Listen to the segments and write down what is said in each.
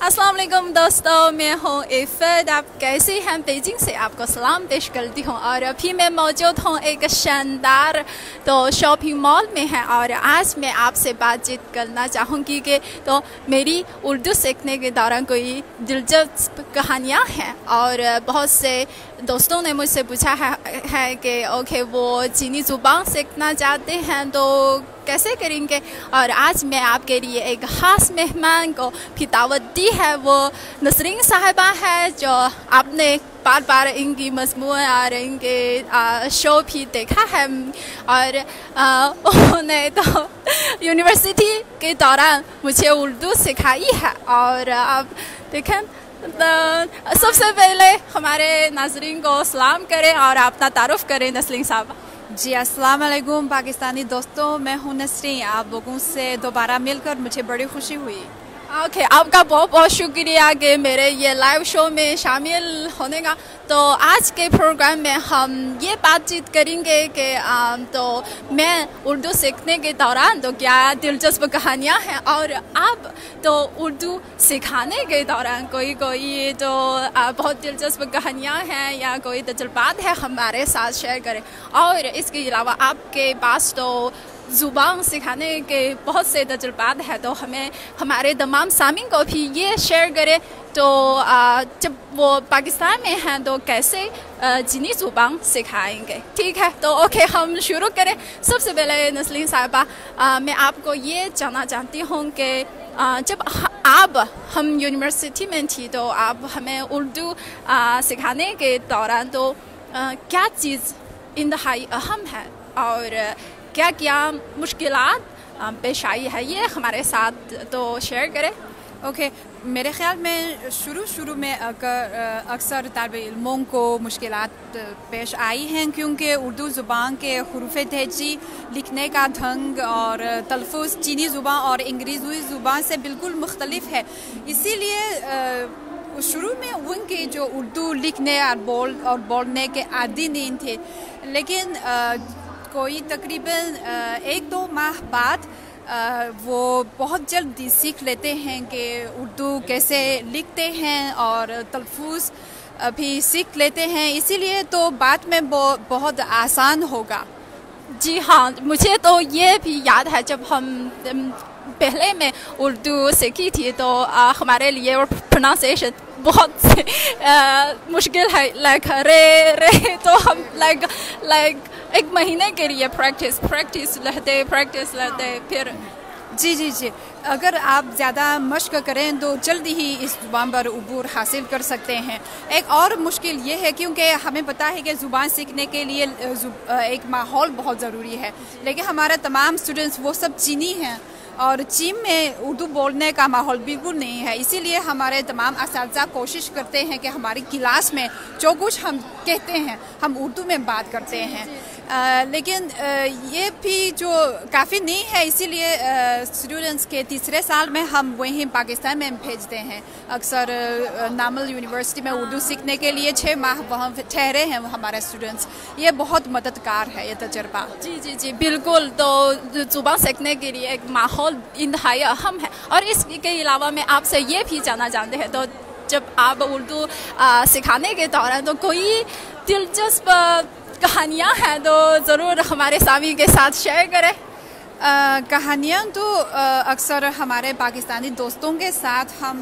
अस्सलाम वालेकुम दोस्तों, मैं हूँ इफ़त। आप कैसे हैं? बीजिंग से आपको सलाम पेश करती हूँ। और अभी मैं मौजूद हूँ एक शानदार शॉपिंग मॉल में है और आज मैं आपसे बातचीत करना चाहूँगी कि मेरी उर्दू सीखने के दौरान कोई दिलचस्प कहानियाँ हैं। और बहुत से दोस्तों ने मुझसे पूछा है कि ओके वो चीनी ज़ुबान सीखना चाहते हैं तो कैसे करेंगे। और आज मैं आपके लिए एक ख़ास मेहमान को भी दावत दी है। वो नसरीन साहिबा है जो आपने बार बार इनकी मजमून और इनके शो भी देखा है। और उन्होंने तो यूनिवर्सिटी के दौरान मुझे उर्दू सिखाई है। और आप देखें सबसे पहले हमारे नाज़रीन को सलाम करें और अपना तारुफ करें नसरीन साहबा। जी अस्सलाम वालेकुम पाकिस्तानी दोस्तों, मैं हूँ नसरीन। आप लोगों से दोबारा मिलकर मुझे बड़ी खुशी हुई। ओके, आपका बहुत बहुत शुक्रिया कि मेरे ये लाइव शो में शामिल होने का। तो आज के प्रोग्राम में हम ये बातचीत करेंगे कि तो मैं उर्दू सीखने के दौरान तो क्या दिलचस्प कहानियाँ हैं और आप तो उर्दू सिखाने के दौरान कोई तो बहुत दिलचस्प कहानियाँ हैं या कोई तजुर्बात है हमारे साथ शेयर करें। और इसके अलावा आपके पास तो ज़ुबान सिखाने के बहुत से तजुर्बात हैं तो हमें हमारे तमाम सामीन को भी ये शेयर करें तो जब वो पाकिस्तान में हैं तो कैसे चीनी ज़ुबान सिखाएंगे। ठीक है, तो ओके हम शुरू करें। सबसे पहले नसरीन साहिबा, मैं आपको ये जानना चाहती हूँ कि जब हम यूनिवर्सिटी में थी तो आप हमें उर्दू सिखाने के दौरान तो क्या चीज़ इंतहाई अहम है और क्या क्या मुश्किलात पेश आई है, ये हमारे साथ तो शेयर करें। ओके, मेरे ख़्याल में शुरू में अक्सर तालिब इल्मों को मुश्किलात पेश आई हैं क्योंकि उर्दू ज़ुबान के हुरूफ़ तेजी, लिखने का ढंग और तलफ़ुज़ चीनी ज़ुबान और अंग्रेज़ी ज़ुबान से बिल्कुल मुख्तलिफ है। इसीलिए शुरू में उनके जो उर्दू लिखने और बोलने के आदी नहीं थे, लेकिन कोई तकरीबन 1-2 माह बाद वो बहुत जल्दी सीख लेते हैं कि उर्दू कैसे लिखते हैं और तलफ़ुज़ भी सीख लेते हैं। इसीलिए तो बाद में बहुत आसान होगा। जी हाँ, मुझे तो ये भी याद है जब हम पहले में उर्दू सीखी थी तो हमारे लिए प्रोनाउंसिएशन बहुत से मुश्किल है। लाइक रे तो हम लाइक एक महीने के लिए प्रैक्टिस लेते फिर जी अगर आप ज़्यादा मशक करें तो जल्दी ही इस ज़ुबान पर उबूर हासिल कर सकते हैं। एक और मुश्किल ये है क्योंकि हमें पता है कि ज़ुबान सीखने के लिए एक माहौल बहुत ज़रूरी है, लेकिन हमारे तमाम स्टूडेंट्स वो सब चीनी हैं और चीन में उर्दू बोलने का माहौल बिल्कुल नहीं है। इसीलिए हमारे तमाम असातिज़ा कोशिश करते हैं कि हमारी क्लास में जो कुछ हम कहते हैं हम उर्दू में बात करते हैं। लेकिन ये भी जो काफ़ी नहीं है, इसीलिए स्टूडेंट्स के तीसरे साल में हम वहीं पाकिस्तान में भेजते हैं। अक्सर नामल यूनिवर्सिटी में उर्दू सीखने के लिए 6 माह वहाँ ठहरे हैं हमारे स्टूडेंट्स। ये बहुत मददगार है ये तजर्बा। जी बिल्कुल। तो ज़ुबान सीखने के लिए एक माहौल इंतहाई अहम है। और इसके अलावा मैं आपसे ये भी जानना चाहते हैं तो जब आप उर्दू सिखाने के दौरान तो कोई दिलचस्प कहानियाँ हैं तो ज़रूर हमारे सामी के साथ शेयर करें। कहानियाँ तो अक्सर हमारे पाकिस्तानी दोस्तों के साथ हम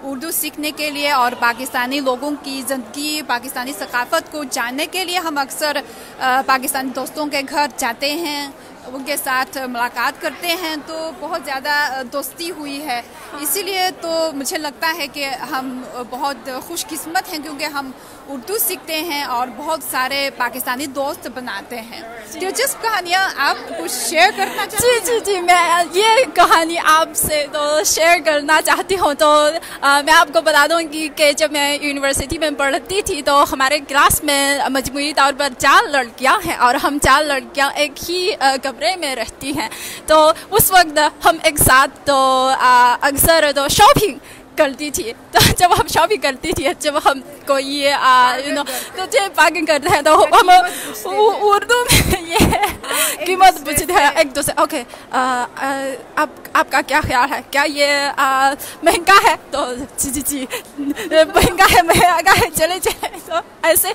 उर्दू सीखने के लिए और पाकिस्तानी लोगों की ज़िंदगी, पाकिस्तानी सकाफ़त को जानने के लिए हम अक्सर पाकिस्तानी दोस्तों के घर जाते हैं, उनके साथ मुलाकात करते हैं तो बहुत ज़्यादा दोस्ती हुई है। इसीलिए तो मुझे लगता है कि हम बहुत खुशकिस्मत हैं क्योंकि हम उर्दू सीखते हैं और बहुत सारे पाकिस्तानी दोस्त बनाते हैं। दिलचस्प कहानियाँ आप कुछ शेयर करना चाहते हैं? जी मैं ये कहानी आपसे तो शेयर करना चाहती हूँ। तो मैं आपको बता दूँगी कि जब मैं यूनिवर्सिटी में पढ़ती थी तो हमारे क्लास में मजमूई तौर पर 4 लड़कियाँ हैं और हम 4 लड़कियाँ एक ही कमरे में रहती हैं। तो उस वक्त हम एक साथ तो अक्सर तो शॉपिंग करती थी। तो जब हम शॉपिंग करती थी, जब हम کوئی تو یہ پارکنگ کرتے ہیں تو ہم اردو میں یہ قیمت پوچھتے ہیں ایک دوسرے. اوکے آپ کا کیا خیال ہے, کیا یہ مہنگا ہے؟ تو جی مہنگا ہے چلے تو ایسے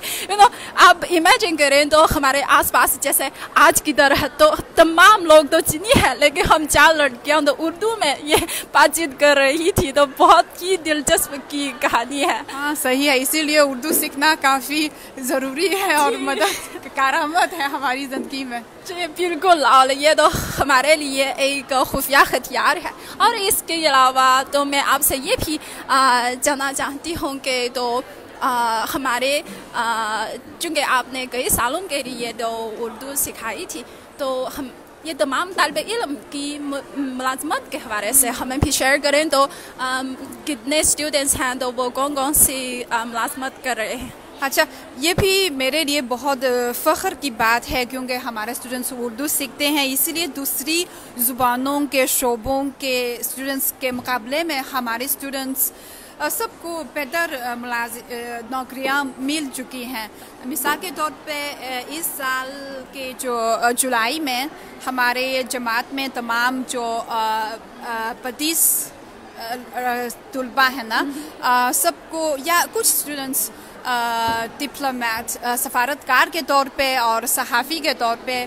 آپ امیجن کریں تو ہمارے آس پاس جیسے آج کی طرح تو تمام لوگ تو چینی ہے, لیکن ہم 4 لڑکیاں تو اردو میں یہ بات چیت کر رہی تھی, تو بہت ہی دلچسپ کی کہانی ہے. ہاں صحیح ہے, اسی لیے اردو سیکھنا کافی ضروری ہے اور مدد کارآمد ہے ہماری زندگی میں. جی بالکل, اور یہ تو ہمارے لیے ایک خفیہ ہتھیار ہے. اور اس کے علاوہ تو میں آپ سے یہ بھی جاننا چاہتی ہوں کہ تو ہمارے چونکہ آپ نے کئی سالوں کے لیے تو اردو سکھائی تھی, تو ہم یہ تمام طالب علم کی ملازمت کے حوالے سے ہمیں بھی شیئر کریں تو کتنے اسٹوڈنٹس ہیں, تو وہ کون سی ملازمت کر رہے ہیں؟ اچھا, یہ بھی میرے لیے بہت فخر کی بات ہے کیونکہ ہمارے اسٹوڈنٹس اردو سیکھتے ہیں, اسی لیے دوسری زبانوں کے شعبوں کے اسٹوڈنٹس کے مقابلے میں ہمارے اسٹوڈنٹس سب کو بہتر نوکریاں مل چکی ہیں. مثال کے طور پہ اس سال کے جو جولائی میں ہمارے جماعت میں تمام جو 35 طلباء ہیں نا, سب کو یا کچھ اسٹوڈنٹس ڈپلومیٹ سفارتکار کے طور پہ اور صحافی کے طور پہ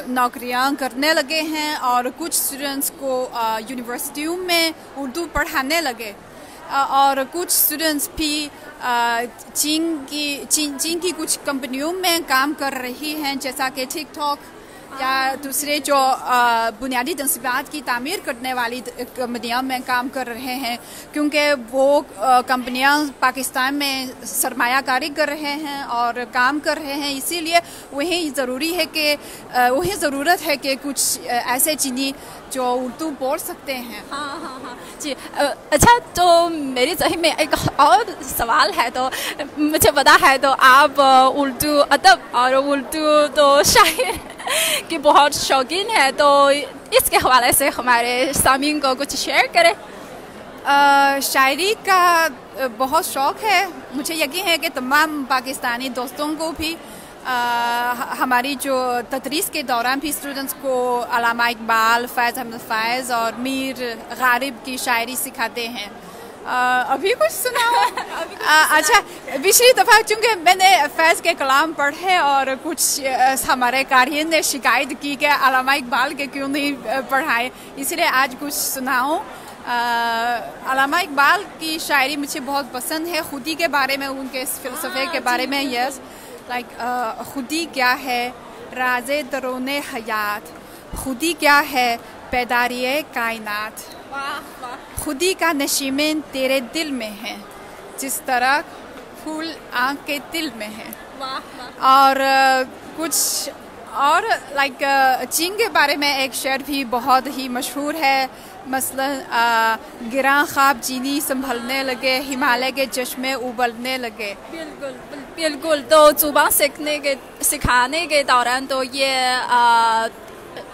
نوکریاں کرنے لگے ہیں, اور کچھ اسٹوڈنٹس کو یونیورسٹیوں میں اردو پڑھانے لگے, اور کچھ اسٹوڈنٹس بھی چین کی کچھ کمپنیوں میں کام کر رہی ہیں, جیسا کہ ٹک ٹاک یا دوسرے جو بنیادی تنصیبات کی تعمیر کرنے والی کمپنیاں میں کام کر رہے ہیں, کیونکہ وہ کمپنیاں پاکستان میں سرمایہ کاری کر رہے ہیں اور کام کر رہے ہیں. اسی لیے وہیں ضرورت ہے کہ کچھ ایسے چینی جو اردو بول سکتے ہیں. ہاں جی. اچھا, تو میری ذہن میں ایک اور سوال ہے, تو مجھے پتا ہے تو آپ اردو ادب اور اردو تو شاعر کی بہت شوقین ہے, تو اس کے حوالے سے ہمارے سامعین کو کچھ شیئر کریں. شاعری کا بہت شوق ہے, مجھے یقین ہے کہ تمام پاکستانی دوستوں کو بھی. ہماری جو تدریس کے دوران بھی اسٹوڈنٹس کو علامہ اقبال, فیض احمد فیض اور میر غالب کی شاعری سکھاتے ہیں. ابھی کچھ سناؤ؟ اچھا, پچھلی دفعہ چونکہ میں نے فیض کے کلام پڑھے اور کچھ ہمارے قارئین نے شکایت کی کہ علامہ اقبال کے کیوں نہیں پڑھائے, اس لیے آج کچھ سناؤں. علامہ اقبال کی شاعری مجھے بہت پسند ہے, خودی کے بارے میں, ان کے فلسفے کے بارے میں. یس, لائک خودی کیا ہے راز درون حیات, خودی کیا ہے بیداری کائنات, خودی کا نشیمن تیرے دل میں ہے جس طرح پھول آنکھ کے دل میں ہے. اور کچھ اور لائک چین کے بارے میں ایک شعر بھی بہت ہی مشہور ہے, مثلا گراں خواب چینی سنبھلنے لگے, ہمالیہ کے چشمے ابلنے لگے. بالکل. تو زبان سکھانے کے دوران تو یہ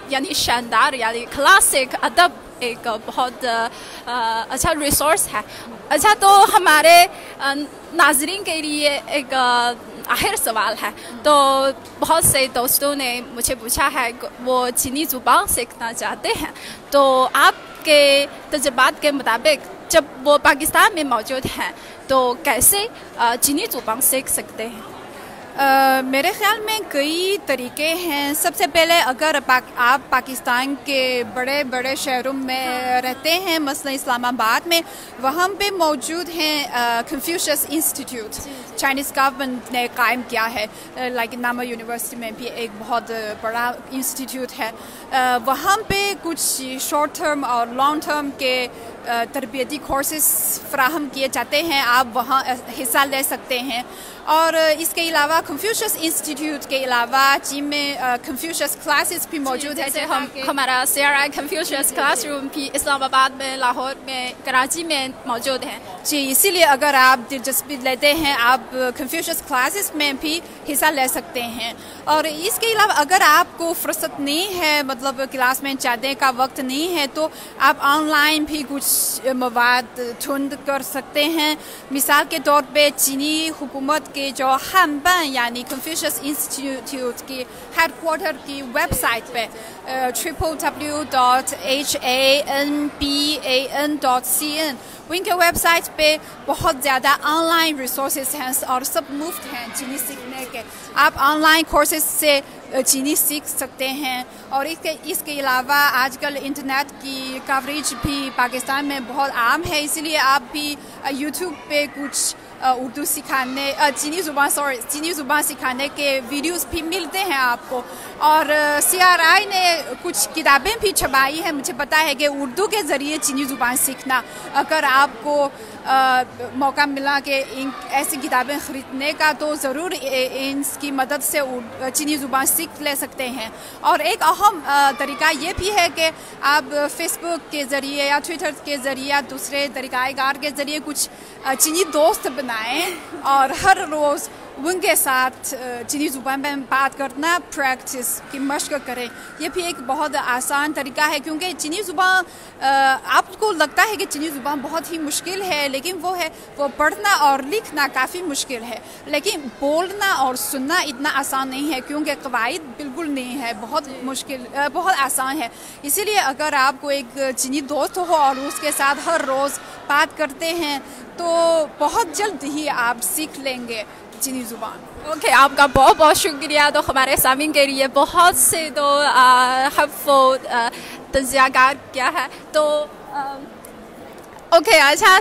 یعنی شاندار یعنی کلاسک ادب ایک بہت اچھا ریسورس ہے. اچھا, تو ہمارے ناظرین کے لیے ایک آخر سوال ہے. تو بہت سے دوستوں نے مجھے پوچھا ہے وہ چینی زبان سیکھنا چاہتے ہیں, تو آپ کے تجربات کے مطابق جب وہ پاکستان میں موجود ہیں تو کیسے چینی زبان سیکھ سکتے ہیں؟ میرے خیال میں کئی طریقے ہیں. سب سے پہلے اگر آپ پاکستان کے بڑے بڑے شہروں میں رہتے ہیں, مثلا اسلام آباد میں, وہاں پہ موجود ہیں کنفیوشس انسٹیٹیوٹ, چائنیز گورنمنٹ نے قائم کیا ہے. لائک ناما یونیورسٹی میں بھی ایک بہت بڑا انسٹیٹیوٹ ہے. وہاں پہ کچھ شارٹ ٹرم اور لانگ ٹرم کے تربیتی کورسز فراہم کیے جاتے ہیں, آپ وہاں حصہ لے سکتے ہیں. اور اس کے علاوہ کنفیوشس انسٹیٹیوٹ کے علاوہ چین میں کنفیوشس کلاسز بھی موجود ہے. جیسے ہمارا CRI کنفیوشس کلاس روم بھی اسلام آباد میں, لاہور میں, کراچی میں موجود ہیں. جی, اسی لیے اگر آپ دلچسپی لیتے ہیں آپ کنفیوشس کلاسز میں بھی حصہ لے سکتے ہیں. اور اس کے علاوہ اگر آپ کو فرصت نہیں ہے, مطلب کلاس میں جانے کا وقت نہیں ہے, تو آپ آن لائن بھی کچھ कुछ मवाद ठुंड कर सकते हैं। मिसाल के तौर पे चीनी हुकूमत के जो हानबान यानी कन्फ्यूशियस इंस्टीट्यूट की हेडक्वार्टर की वेबसाइट पे www.hanban.cn उनके वेबसाइट पे बहुत ज़्यादा ऑनलाइन रिसोर्सेज हैं और सब मुफ्त हैं चीनी सीखने के। आप ऑनलाइन कोर्सेज से चीनी सीख सकते हैं और इसके अलावा आजकल इंटरनेट की कवरेज भी पाकिस्तान में बहुत आम है, इसलिए आप भी यूट्यूब पे कुछ उर्दू सिखाने चीनी ज़ुबान सिखाने के वीडियोस भी मिलते हैं आपको। और CRI ने कुछ किताबें भी छपाई हैं। मुझे पता है कि उर्दू के ज़रिए चीनी ज़ुबान सीखना, अगर आपको मौका मिला कि ऐसी किताबें ख़रीदने का तो ज़रूर इनकी मदद से चीनी ज़ुबान सीख ले सकते हैं। और एक अहम तरीका ये भी है कि आप फेसबुक के ज़रिए या ट्विटर के ज़रिए या दूसरे तरीक़ाकार के ज़रिए कुछ चीनी दोस्त बनाएं और हर रोज़ उनके साथ चीनी ज़ुबान में बात करना प्रैक्टिस की मशक करें। ये भी एक बहुत आसान तरीका है, क्योंकि चीनी ज़ुबान आपको लगता है कि चीनी ज़ुबान बहुत ही मुश्किल है, लेकिन वो पढ़ना और लिखना काफ़ी मुश्किल है, लेकिन बोलना और सुनना इतना आसान नहीं है, क्योंकि क़वाइद बिल्कुल नहीं है, बहुत मुश्किल बहुत आसान है। इसीलिए अगर आपको एक चीनी दोस्त हो और उसके साथ हर रोज़ बात करते हैं तो बहुत जल्द ही आप सीख लेंगे चीनी ज़ुबान। ओके, आपका बहुत बहुत शुक्रिया। तो हमारे सामीन के लिए बहुत से तो हेल्पफुल तज़कियात क्या है। तो ओके, अच्छा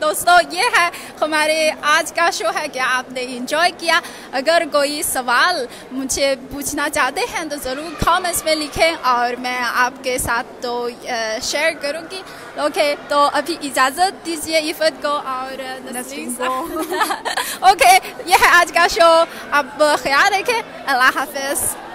दोस्तों, ये है हमारे आज का शो है। क्या आपने एंजॉय किया? अगर कोई सवाल मुझे पूछना चाहते हैं तो ज़रूर कमेंट्स में लिखें और मैं आपके साथ तो शेयर करूँगी। ओके, तो अभी इजाज़त दीजिए इफ़त को और नसरीन को। ओके, ये है आज का शो। आप ख्याल रखें। अल्लाह हाफ़िज़।